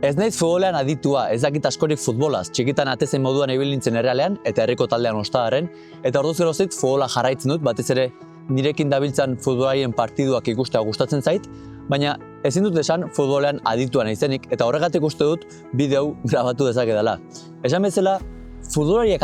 Ez naiz futbolean aditua, ez dakit askorik futbolaz. Txikitan atezen moduan ibil nintzen errealean eta herriko taldean ostadaren, eta orduz gerozit futbola jarraitzen dut, batez ere nirekin dabiltzan futbolarien partiduak ikustea gustatzen zait, baina ezin dut esan futbolean aditua naizenik, eta horregatik uste dut bideo hau grabatu dezakedala. Esan bezala, futbolariak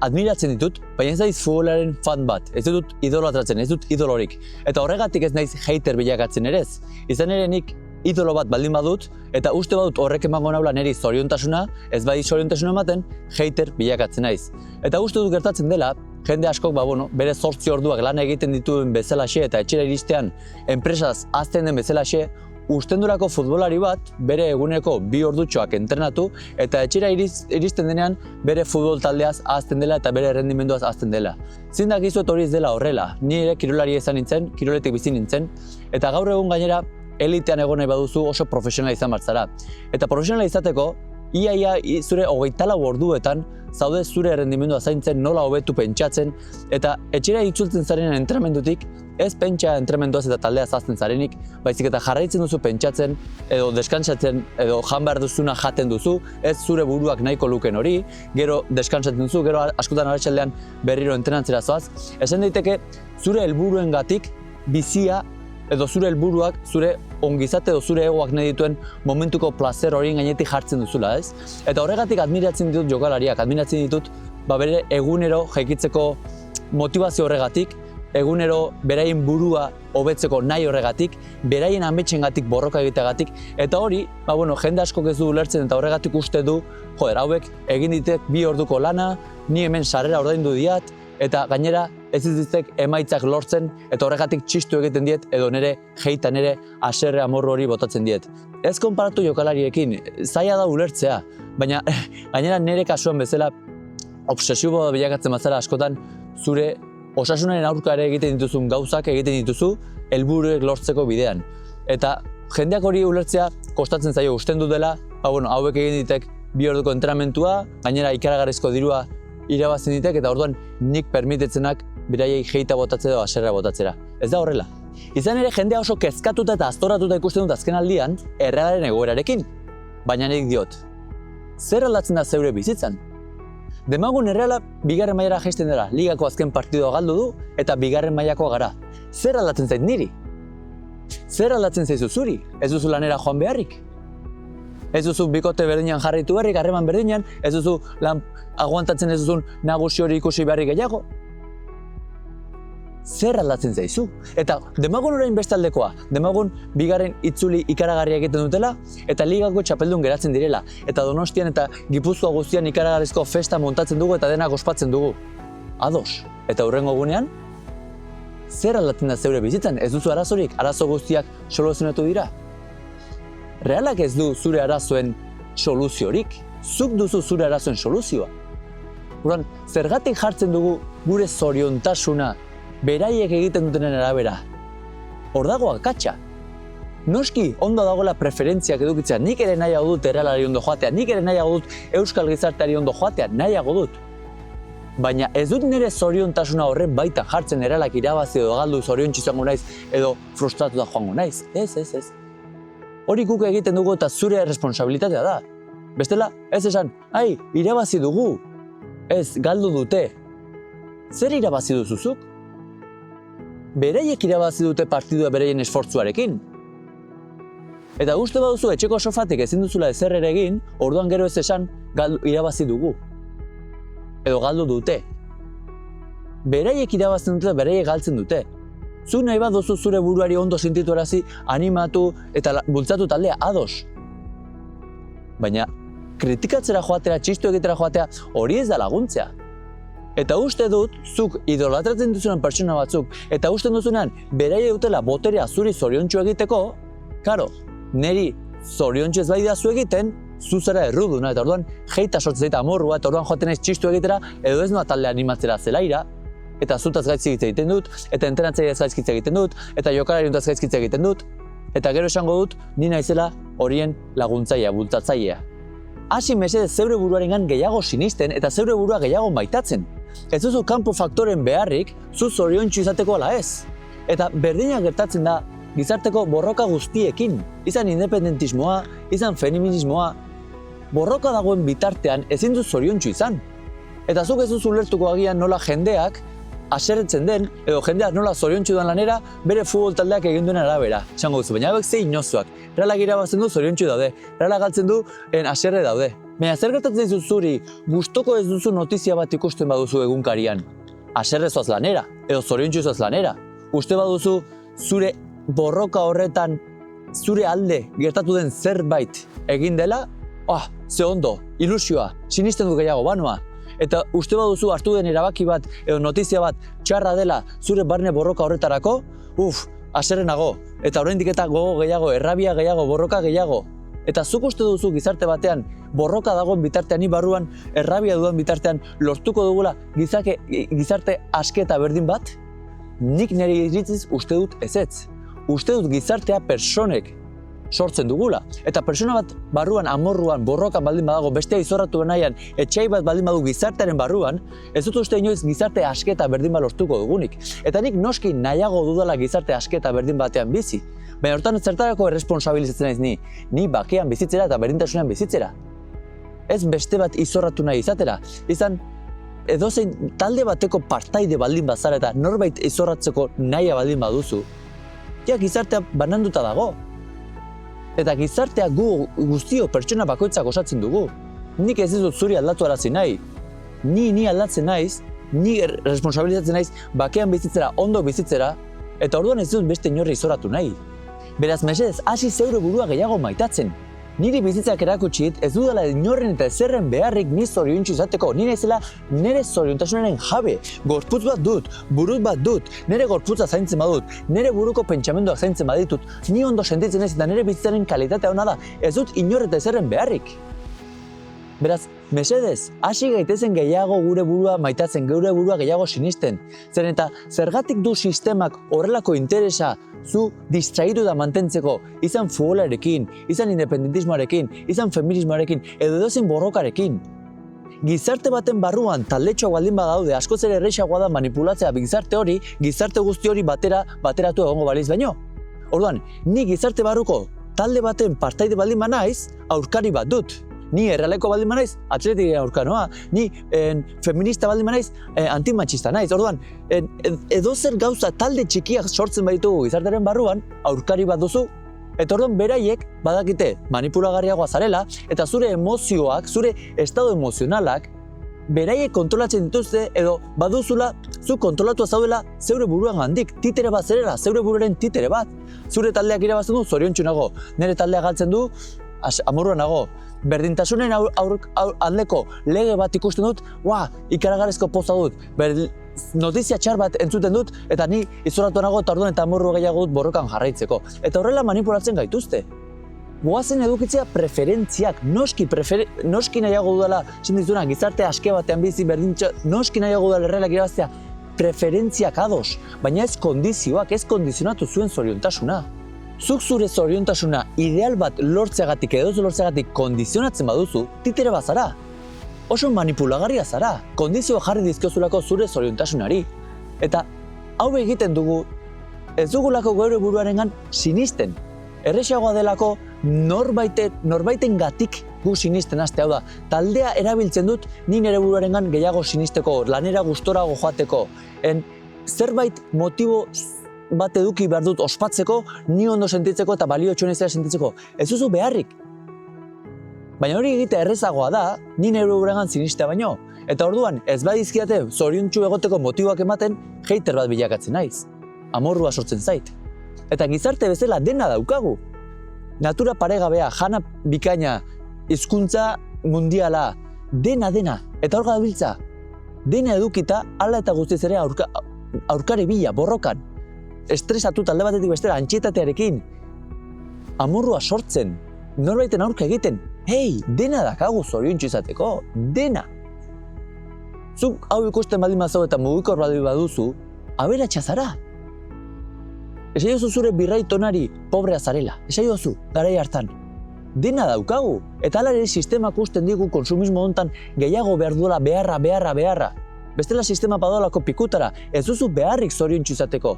admiratzen ditut, baina ez naiz futbolaren fan bat, ez dut idolatratzen, ez dut idolorik. Eta horregatik ez naiz hater bilakatzen ere ez. Izan ere nik idolo bat baldin badut, eta uste badut horrek emango naula niri zoriontasuna, ez bai zoriontasuna ematen, hater bilakatzen naiz. Eta uste dut gertatzen dela, jende askok bere 8 orduak lan egiten dituen bezalaxe eta etxera iristean enpresaz hazten den bezalaxe, ustendurako futbolari bat bere eguneko 2 ordutxoak entrenatu eta etxera iristen denean bere futbol taldeaz hazten dela eta bere errendimenduaz hazten dela. Zin dakizuet hori ez dela horrela, ni ere kirolari izan nintzen, kiroletik bizi nintzen, eta gaur egun gainera elitean egon nahi baduzu oso profesionala izan bartzara. Eta profesionala izateko, ia zure 24 orduetan zaude zure errendimendua zaintzen, nola hobetu pentsatzen, eta etxera itzultzen zaren entrenamendutik, ez pentsa entrenamenduaz eta taldea zazten zarenik, baizik eta jarraitzen duzu pentsatzen, edo deskantsatzen, edo jan behar duzuna jaten duzu, ez zure buruak nahiko luken hori, gero deskantsatzen duzu, gero askotan arratsaldean berriro entrenatzera zoaz. Esan daiteke, zure helburuengatik bizia edo zure helburuak, zure ongizate edo zure egoak nahi dituen momentuko plazer horien gainetik jartzen duzula, ez? Eta horregatik admiratzen ditut jokalariak, admiratzen ditut bere egunero jaikitzeko motivazio horregatik, egunero beraien burua hobetzeko nahi horregatik, beraien ametsengatik borroka egiteagatik, eta hori, jende askok ez du ulertzen eta horregatik uste du, hauek egin ditek 2 orduko lana, ni hemen sarrera ordaindu diat, eta gainera ez ditek emaitzak lortzen eta horregatik txistu egiten diet edo nire heita nire haserre amorru hori botatzen diet. Ez konparatu jokalariekin, zaila da ulertzea, baina gainera nire kasuan bezala obsesibo bilakatzen bazara askotan zure osasunaren aurka ere egiten dituzun gauzak egiten dituzu helburuek lortzeko bidean. Eta jendeak hori ulertzea kostatzen zaio usten dut dela, hauek egin ditek 2 orduko entrenamentua, gainera ikaragarrizko dirua irabazten ditek eta orduan nik permitetzenak beraiei heita botatzea edo haserrea botatzera. Ez da horrela. Izan ere jendea oso kezkatuta eta aztoratuta ikusten dut azken aldian errealaren egoerarekin. Baina nik diot, zer aldatzen da zeure bizitzan? Demagun erreala 2. mailara jaisten dela, ligako azken partidua galdu du eta 2. mailakoa gara. Zer aldatzen zait niri? Zer aldatzen zaizu zuri? Ez duzu lanera joan beharrik? Ez duzu bikote berdinean jarraitu beharrik, harreman berdinean, ez duzu lan aguantatzen ez duzun nagusi hori ikusi beharrik gehiago. Zer aldatzen zaizu? Eta demagun orain bestaldekoa, demagun 2. itzuli ikaragarria egiten dutela, eta ligako txapeldun geratzen direla, eta Donostian eta Gipuzkoa guztian ikaragarrizko festa montatzen dugu eta denak ospatzen dugu. Ados. Eta hurrengo egunean, zer aldatzen da zeure bizitzan? Ez duzu arazorik, arazo guztiak soluzionatu dira? Realak ez du zure arazoen soluziorik, zuk duzu zure arazoen soluzioa. Horan, zergatik jartzen dugu gure zoriontasuna beraiek egiten dutenen arabera? Hor dago akatsa. Noski, ondo dagoela preferentziak edukitzea, nik ere nahiago dut errealari ondo joatea, nik ere nahiago dut euskal gizarteari ondo joatea, nahiago dut. Baina ez dut nire zoriontasuna horren baitan jartzen errealak irabazi edo galdu zoriontsu izango naiz edo frustratuta joango naiz. Ez. Hori guk egiten dugu eta zure responsabilitatea da. Bestela, ez esan, irabazi dugu. Ez, galdu dute. Zer irabazi duzuzuk? Beraiek irabazi dute partidua beraien esfortzuarekin. Eta uste baduzu etxeko sofatik ezin duzula ezer ere egin, orduan gero ez esan, irabazi dugu. Edo galdu dute. Beraiek irabazten dute, beraiek galtzen dute. Zu nahi bat duzu zure buruari ondo sentituarazi, animatu eta bultzatu taldea ados. Baina, kritikatzera joatea, txistu egitera joatea, hori ez da laguntzea. Eta uste dut, zuk idolatratzen duzunan pertsona batzuk, eta uste duzunan, beraia dutela boterea zuri zoriontsu egiteko, karo, neri zoriontsu ez bai da zu egiten, zu zara erruduna, eta orduan heita sortzen zaita amorrua, eta orduan joaten naiz txistu egitera, edo ez noa taldea animatzera zelaira, eta zutaz gaizki egiten dut, eta entrenatzaileaz gaizki egiten dut, eta jokalariuntaz gaizki egiten dut, eta gero esango dut, ni naizela horien laguntzailea, bultzatzailea. Hasi mesedez zeure buruarengan gehiago sinisten eta zeure burua gehiago maitatzen. Ez duzu kanpo faktoren beharrik, zu zoriontsu izateko ala ez. Eta berdina gertatzen da gizarteko borroka guztiekin, izan independentismoa, izan feminismoa, borroka dagoen bitartean ezin du zoriontsu izan. Eta zuk ez duzu ulertuko agian nola jendeak haserretzen den, edo jendeak nola zoriontsu duan lanera, bere futbol taldeak egin duen arabera. Esango duzu, baina hauek ze inozoak. Realak irabazten du zoriontsu daude, realak galtzen du haserre daude. Baina zer gertatzen dizu zuri, gustoko ez duzu notizia bat ikusten baduzu egunkarian. Haserre zoaz lanera, edo zoriontsu zoaz lanera. Uste baduzu zure borroka horretan, zure alde gertatu den zerbait egin dela, ze ondo, ilusioa, sinisten du gehiago banoa. Eta uste baduzu hartu den erabaki bat edo notizia bat txarra dela zure barne borroka horretarako, haserre nago. Eta oraindik eta gogo gehiago, errabia gehiago, borroka gehiago. Eta zuk uste duzu gizarte batean borroka dagoen bitartean, ni barruan errabia dudan bitartean lortuko dugula gizarte asketa berdin bat? Nik nire iritziz uste dut ezetz. Uste dut gizartea personek sortzen dugula. Eta persona bat barruan, amorruan, borrokan baldin badago, bestea izorratu nahian, etxai bat baldin badu gizartearen barruan, ez dut uste inoiz gizarte asketa berdin bat lortuko dugunik. Eta nik noski nahiago dudala gizarte asketa berdin batean bizi. Baina hortan zertarako erresponsabilizatzen naiz ni bakean bizitzera eta berdintasunean bizitzera. Ez beste bat izorratu nahi izatera. Izan, edozein talde bateko partaide baldin bazara eta norbait izorratzeko nahia baldin baduzu, gizartea bananduta dago. Eta gizartea gu guztio pertsona bakoitzak osatzen dugu. Nik ez dizut zuri aldatu arazi nahi. Ni aldatzen naiz, ni responsabilizatzen naiz bakean bizitzera, ondo bizitzera, eta orduan ez dut beste inorri izorratu nahi. Beraz, mesedez, hasi zeure burua gehiago maitatzen. Niri bizitzak erakutsit ez dudala inorren eta ezerren beharrik ni zoriontsu izateko. Ni naizela nire zoriontasunaren jabe. Gorputz bat dut, burut bat dut, nire gorputza zaintzen badut, nire buruko pentsamenduak zaintzen baditut, ni ondo sentitzen naiz eta nire bizitzaren kalitatea ona da. Ez dut inor eta ezerren beharrik. Beraz, mesedez, hasi gaitezen gehiago gure burua maitatzen, gure burua gehiago sinisten. Zeren eta zergatik du sistemak horrelako interesa zu distraitu da mantentzeko, izan futbolarekin, izan independentismoarekin, izan feminismoarekin, edo edozein borrokarekin. Gizarte baten barruan taldetxoak baldin badaude, askoz ere errexagoa da manipulatzea gizarte hori, gizarte guzti hori bateratu egongo baliz baino. Orduan, ni gizarte barruko talde baten partaide baldin banaiz, aurkari bat dut. Ni errealeko baldin banaiz, atletik aurkanoa, ni feminista baldin banaiz, antimatxista naiz. Orduan, edozer gauza talde txikiak sortzen baditugu gizartearen barruan, aurkari bat duzu, eta orduan beraiek badakite manipulagarriagoa zarela, eta zure emozioak, zure estado emozionalak, beraiek kontrolatzen dituzte, edo baduzula, zu kontrolatua zaudela zeure buruan gandik, titere bat zerela, zeure buruaren titere bat. Zure taldeak irabazten du, zoriontsu nago. Nire taldea galtzen du, amorruan nago. Berdintasunen aldeko lege bat ikusten dut, ikaragarrizko poza dut. Notizia txar bat entzuten dut, eta ni izorratu nago eta orduan eta amorru gehiago dut borrokan jarraitzeko. Eta horrela manipulatzen gaituzte. Goazen edukitzea preferentziak, noski nahiago dudala, sentizuna, gizarte aske batean bizi berdintza, noski nahiago dudala errealak irabaztea, preferentziak ados, baina ez kondizioak, ez kondizionatu zuen zoriontasuna. Zuk zure zoriontasuna ideal bat lortzeagatik edo lortzeagatik kondizionatzen baduzu, titere bat zara. Oso manipulagarria zara, kondizioa jarri dizkiozulako zure zoriontasunari. Eta hau egiten dugu, ez dugulako geure buruarengan sinisten. Errexagoa delako norbaiten gatik gu sinisten haste, hau da, taldea erabiltzen dut ni nire buruarengan gehiago sinisteko, lanera gustorago joateko. Zerbait motibo bat eduki behar dut ospatzeko, ni ondo sentitzeko eta baliotxoen ezera sentitzeko. Ez duzu beharrik. Baina hori egitea errezagoa da, ni nire buruarengan sinistea baino. Eta orduan, ez badizkiate zoriontsu egoteko motiboak ematen, hater bat bilakatzen naiz. Amorrua sortzen zait. Eta gizarte bezala dena daukagu. Natura paregabea, jana bikaina, hizkuntza mundiala, dena. Eta hor gabiltza. Dena edukita, hala eta guztiz ere aurkari bila, borrokan. Estresatu talde batetik bestera, antxietatearekin. Amorrua sortzen, norbaiten aurka egiten. Hei, dena dakagu zoriontsu izateko, dena. Zuk hau ikusten baldin bazau eta mugikor baldin baduzu, aberatsa zara. Esaiozu zure birraitonari pobrea zarela, esaiozu, garai hartan. Dena daukagu, eta hala ere sistemak usten digu konsumismo hontan gehiago behar duela beharra. Bestela sistema badolako pikutara, ez duzu beharrik zoriontsu izateko.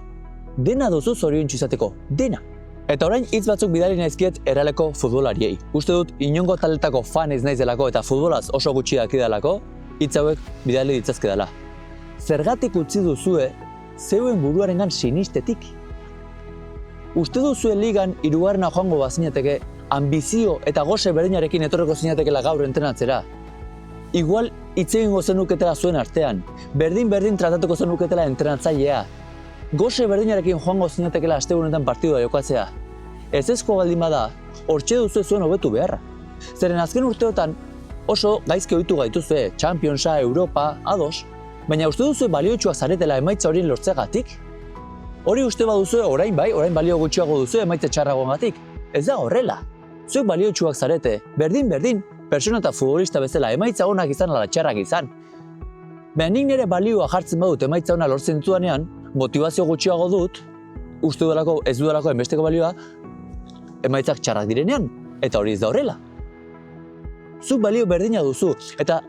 Dena duzu zoriontsu izateko, dena. Eta orain hitz batzuk bidali naizkiet Errealeko futbolariei. Uste dut inongo taldetako fan ez naizelako eta futbolaz oso gutxi dakidalako, hitz hauek bidali ditzazkedala. Zergatik utzi duzue zeuen buruarengan sinistetik? Uste duzue ligan hirugarrena joango bazinateke ambizio eta gose berdinarekin etorreko zinatekela gaur entrenatzera? Igual hitz egingo zenuketela zuen artean, berdin tratatuko zenuketela entrenatzailea. Gose berdinarekin joango zinatekela astegunetan partidua jokatzea. Ezezko baldin bada, hortxe duzu zuen hobetu beharra. Zeren azken urteotan oso gaizki ohitu gaituzue, Championsa, Europa, ados, baina uste duzu baliotsuak zaretela emaitza horien lortzegatik? Hori uste baduzue orain balio gutxiago duzu emaitza txarragoengatik. Ez da horrela. Zuek baliotsuak zarete, berdin, pertsona eta futbolista bezala emaitza onak izan ala txarrak izan. Baina nik nire balioa jartzen badut emaitza ona lortzen dudanean, motivazio gutxiago dut, uste dudalako ez dudalako enbesteko balioa, emaitzak txarrak direnean, eta hori ez da horrela. Zuk balio berdina duzu, eta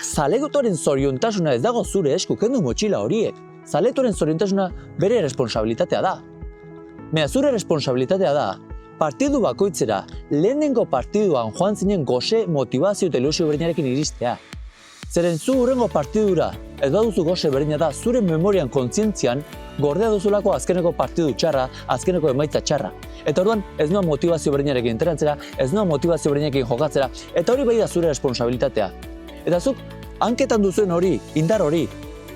zalegotoren zoriontasuna ez dago zure esku, kendu motxila horiek. Zaletoren zoriontasuna bere responsabilitatea da. Baina zure responsabilitatea da, partidu bakoitzera, lehenengo partiduan joan zinen gose, motivazio eta ilusio berdinarekin iristea. Zeren zu hurrengo partidura, ez baduzu gose berdina da, zure memorian, kontzientzian, gordea duzulako azkeneko partidu txarra, azkeneko emaitza txarra. Eta orduan ez noa motivazio berdinarekin entrenatzera, ez noa motivazio berdinarekin jokatzera, eta hori bai da zure responsabilitatea. Eta zuk, hanketan duzuen hori, indar hori,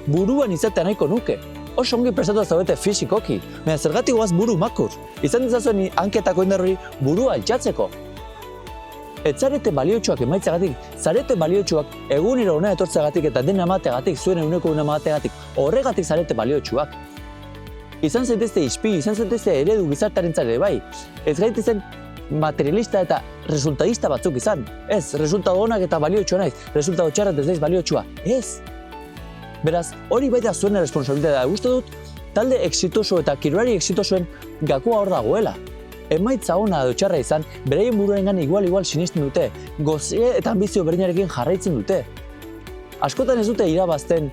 buruan izatea nahiko nuke. Oso ongi prestatu zaudete fisikoki, baina zergatik goaz buru makur. Izan dezazuen hanketako indar hori burua altxatzeko. Ez zarete baliotsuak emaitzagatik, zarete baliotsuak egunero hona etortzeagatik eta dena emateagatik, zuen eguneko emateagatik, horregatik zarete baliotsuak. Izan zaitezte ispi, izan zaitezte eredu gizartarentzare bai. Ez gaitezen materialista eta resultadista batzuk izan. Ez, resultado onak eta baliotsua naiz, resultado txarrat ez naiz baliotsua. Ez. Beraz, hori bai da zuen responsabilitatea. Uste dut, talde exitoso eta kirolari exitosoen gakoa hor dagoela. Emaitza ona edo txarra izan, beraien buruarengan igual sinisten dute, gozie eta ambizio berdinarekin jarraitzen dute. Askotan ez dute irabazten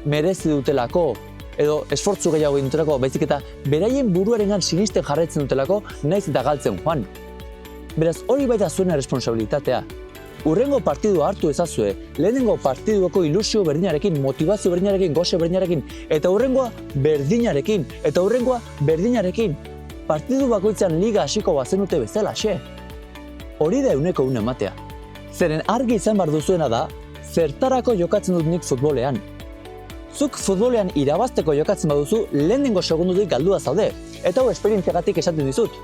merezi dutelako, edo esfortzu gehiago egin dutelako, baizik eta beraien buruarengan sinisten jarraitzen dutelako, naiz eta galtzen joan. Beraz, hori bai da zuen responsabilitatea. Hurrengo partidua hartu ezazue, lehenengo partiduako ilusio berdinarekin, motivazio berdinarekin, gose berdinarekin, eta hurrengoa berdinarekin. Partidu bakoitzan liga hasiko bazenute bezala, xe. Hori da euneko une ematea. Zeren argi izan bar duzuena da, zertarako jokatzen dut nik futbolean. Zuk futbolean irabazteko jokatzen baduzu, lehenengo segundutik galdua zaude, eta hau esperientziagatik esaten dizut.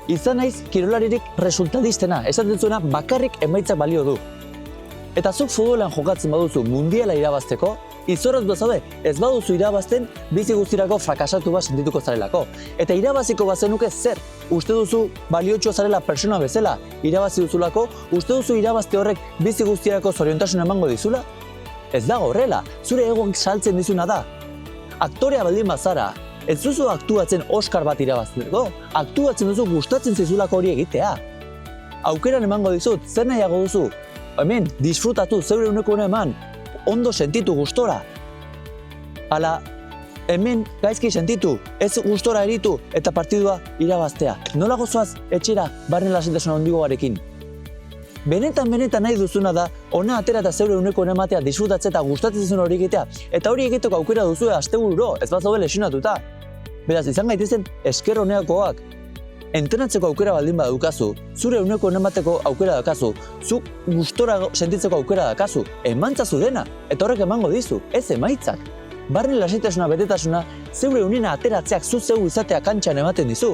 Izan naiz kirolaririk resultadistena, esaten zuena bakarrik emaitzak balio du. Eta zuk futbolean jokatzen baduzu mundiala irabazteko, izorratu zaude, ez baduzu irabazten bizi guztirako frakasatu bat sentituko zarelako. Eta irabaziko bazenuke zer? Uste duzu baliotsua zarela persona bezala irabazi duzulako? Uste duzu irabazte horrek bizi guztirako zoriontasuna emango dizula? Ez dago horrela, zure egoak saltzen dizuna da. Aktorea baldin bazara, ez duzu aktuatzen Oscar bat irabazteko, aktuatzen duzu gustatzen zizulako hori egitea. Aukeran emango dizut, zer nahiago duzu? Hemen, disfrutatu, zeure uneko eman, ondo sentitu gustora. Ala, hemen gaizki sentitu, ez gustora eritu eta partidua irabaztea. Nola gozoaz etxera barne lasentasuna ondigoarekin. Benetan nahi duzuna da, ona atera eta zeure uneko ematea disfrutatzea eta gustatzen zuen hori egitea. Eta hori egiteko aukera duzu astebururo, ez bat zaude lesionatuta. Beraz, izan gaitezen esker honeakoak. Entrenatzeko aukera baldin badaukazu, zure uneko emateko aukera daukazu, zuk gustora sentitzeko aukera daukazu, emantzazu dena, eta horrek emango dizu, ez emaitzak. Barne lasaitasuna, betetasuna, zeure unena ateratzeak zu zeu izatea kantxan ematen dizu.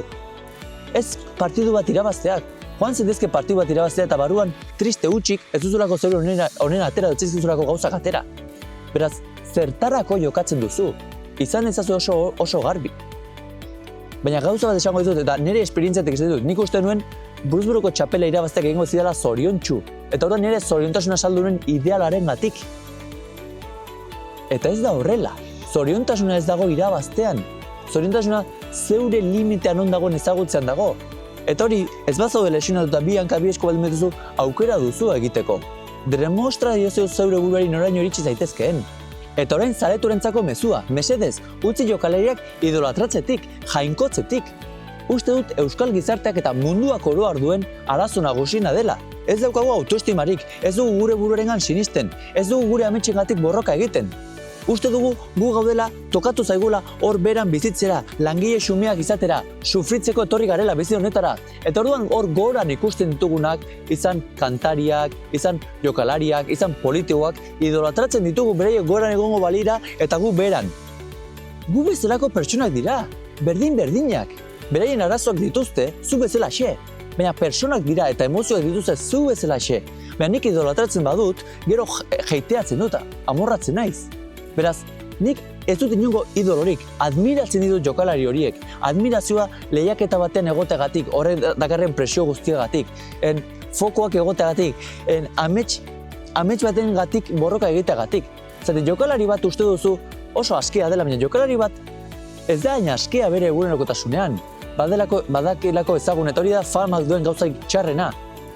Ez partidu bat irabazteak. Joan zintezke partidu bat irabaztea eta baruan triste utxik ez duzulako zeure onena atera dutziz duzulako gauzak atera. Beraz, zertarako jokatzen duzu, izan ezazu oso garbi. Baina gauza bat esango ditut eta nire esperientziatik ez ditut, nik uste nuen Buruzburuko txapela irabazteak egingo zidala zoriontsu. Eta horren nire zoriontasuna saldu nuen idealaren gatik. Eta ez da horrela, zoriontasuna ez dago irabaztean. Zoriontasuna zeure limitean ondagoen ezagutzean dago. Eta hori, ez bazaude lesionatuta bi hanka bi esko baldin betuzu aukera duzu egiteko. Demostra diozeo zeure buruari noraino iritsi zaitezkeen. Eta orain zareturentzako mezua, mesedez, utzi jokalariak idolatratzetik, jainkotzetik. uste dut euskal gizarteak eta munduak oro har duen arazo nagusiena dela. Ez daukagu autoestimarik, ez dugu gure buruarengan sinisten, ez dugu gure ametsengatik borroka egiten. Uste dugu gu gaudela tokatu zaigula hor beran bizitzera, langile xumeak izatera, sufritzeko etorri garela bizi honetara. Eta orduan hor goran ikusten ditugunak, izan kantariak, izan jokalariak, izan politikoak, idolatratzen ditugu beraiek goran egongo balira eta gu beran. Gu bezalako pertsonak dira, berdin-berdinak. Beraien arazoak dituzte, zu bezalaxe. Baina pertsonak dira eta emozioak dituzte zu bezalaxe. Baina nik idolatratzen badut, gero jeiteatzen dut, amorratzen naiz. Beraz, nik ez dut inongo idolorik, admiratzen ditut jokalari horiek. Admirazioa lehiaketa batean egoteagatik, horrek dakarren presio guztiagatik, fokoak egoteagatik, amets baten gatik borroka egiteagatik. Zate, jokalari bat uste duzu oso askea dela, baina jokalari bat ez da hain askea bere egunerokotasunean. Badakilako ezagun, eta hori da famak duen gauzaik txarrena.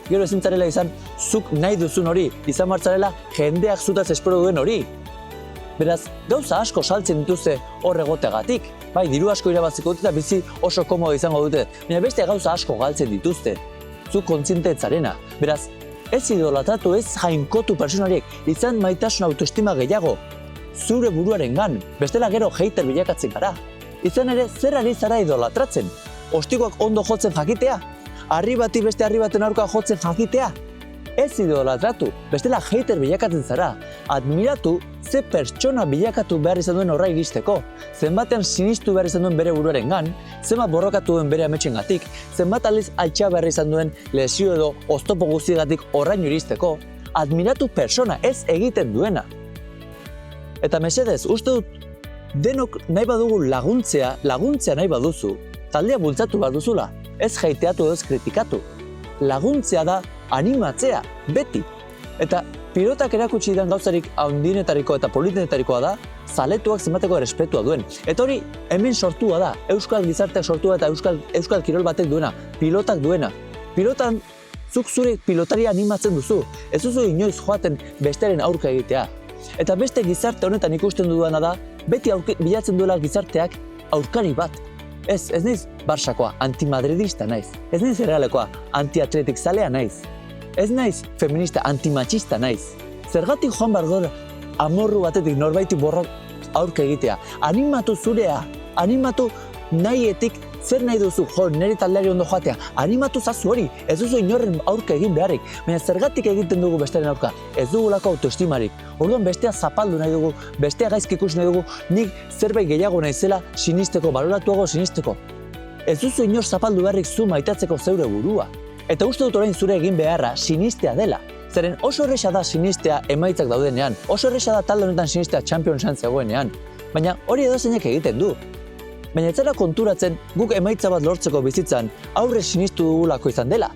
Gero ezin zarela izan, zuk nahi duzun hori, izan martzarela jendeak zutaz espero duen hori. Beraz, gauza asko saltzen dituzte hor egoteagatik. Bai, diru asko irabaziko dute eta bizi oso komodo izango dute. Baina beste gauza asko galtzen dituzte. Zu kontziente ez zarena. Beraz, ez idolatratu, ez jainkotu pertsonariek, izan maitasun autoestima gehiago. Zure buruarengan, bestela gero hater bilakatzen gara. Izan ere, zer ari zara idolatratzen? Ostikoak ondo jotzen jakitea? Harri bati beste harri baten aurka jotzen jakitea? Ez idolatratu, bestela hater bilakatzen zara. Admiratu, ze pertsona bilakatu behar izan duen horra iristeko. Zenbatean sinistu behar izan duen bere buruarengan, zenbat borrokatu duen bere ametsengatik, zenbat aldiz altxa behar izan duen lesio edo oztopo guztiagatik horraino iristeko. Admiratu pertsona, ez egiten duena. Eta mesedez, uste dut, denok nahi badugu laguntzea nahi baduzu, taldea bultzatu behar duzula, ez jaiteatu edo ez kritikatu. Laguntzea da animatzea, beti. Eta pilotak erakutsi didan gauzarik handienetariko eta politenetarikoa da, zaletuak zenbateko errespetua duen. Eta hori hemen sortua da, euskal gizarteak sortua eta euskal kirol batek duena, pilotak duena. Pilotan, zuk zure pilotaria animatzen duzu, ez duzu inoiz joaten bestearen aurka egitea. Eta beste gizarte honetan ikusten dudana da, beti bilatzen duela gizarteak aurkari bat. Ez naiz Barsakoa, antimadridista naiz. Ez naiz Errealekoa, antiatletik zalea naiz. Ez naiz feminista, antimatxista naiz. Zergatik joan behar gara amorru batetik norbaiti borrok aurka egitea. Animatu zurea, animatu nahietik zer nahi duzu, nire taldeari ondo joatea. Animatu zazu hori, ez duzu inorren aurka egin beharrik. Baina zergatik egiten dugu bestearen aurka, ez dugulako autoestimarik. Orduan bestea zapaldu nahi dugu, bestea gaizki ikusi nahi dugu, nik zerbait gehiago naizela sinisteko, baloratuago sinisteko. Ez duzu inor zapaldu beharrik zu maitatzeko zeure burua. Eta uste dut orain zure egin beharra sinistea dela. Zeren oso erresa da sinistea emaitzak daudenean, oso erresa da talde honetan sinistea Championsan zegoenean, baina hori edozeinek egiten du. Baina ez zara konturatzen guk emaitza bat lortzeko bizitzan aurre sinistu dugulako izan dela.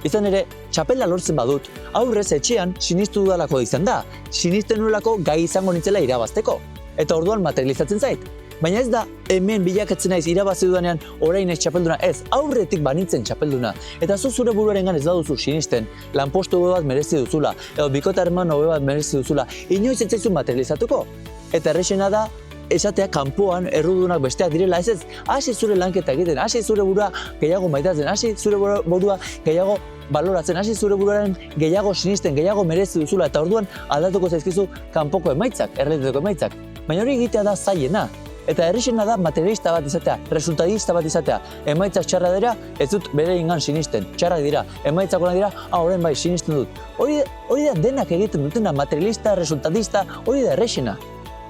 Izan ere, txapela lortzen badut, aurrez etxean sinistu dudalako izan da, sinisten nolako gai izango nintzela irabazteko. Eta orduan materializatzen zait. Baina ez da hemen bilakatzen naiz irabazi dudanean orain ez txapelduna, ez aurretik banintzen txapelduna. Eta zu zure buruarengan ez baduzu sinisten, lanpostu hobe bat merezi duzula, edo bikota herman hobe bat merezi duzula, inoiz ez zaizu materializatuko. Eta errexena da, esatea kanpoan errudunak besteak direla, ez hasi zure lanketa egiten, hasi zure burua gehiago maitatzen, hasi zure burua gehiago baloratzen, hasi zure buruaren gehiago sinisten, gehiago merezi duzula, eta orduan aldatuko zaizkizu kanpoko emaitzak, errealitateko emaitzak. Baina hori egitea da zailena. Eta errexena da materialista bat izatea, resultadista bat izatea. Emaitzak txarra dira, ez dut bere ingan sinisten, txarrak dira. Emaitzak ona dira, horren bai sinisten dut. Hori da denak egiten dutena, materialista, resultadista, hori da errexena.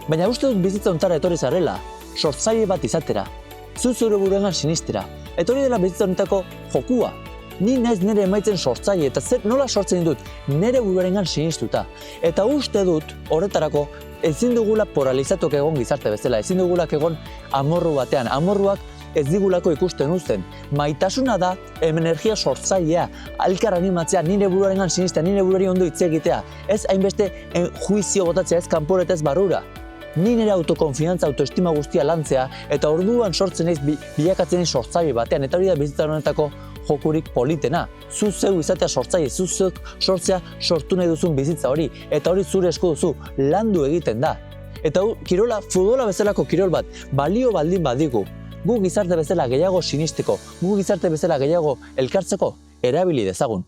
Baina uste dut bizitza ontara etorri zarela, sortzaile bat izatera, zure buruengan sinistera. Eta hori dela bizitza honetako jokua. Ni naiz nire emaitzen sortzaile eta nola sortzen dut, nire buruarengan sinistuta. Eta uste dut horretarako ezin dugula poralizatuk egon gizarte bezala, ezin dugulak egon amorru batean. Amorruak ez digulako ikusten uzten. Maitasuna da energia sortzailea, elkar animatzea, nire buruarengan sinistea, nire buruari ondo hitz egitea. Ez hainbeste juizio botatzea, ez kanpora eta ez barrura. Ni nire autokonfiantza, autoestima guztia lantzea, eta orduan sortzen naiz bilakatzen naiz sortzaile batean, eta hori da bizitza honetako jokurik politena. Zu zeu izatea sortzaile, zu zeuk sortzea sortu nahi duzun bizitza hori, eta hori zure esku duzu, landu egiten da. Eta kirola, futbola bezalako kirol bat, balio baldin badigu, gu gizarte bezala gehiago sinisteko, gu gizarte bezala gehiago elkartzeko, erabili dezagun.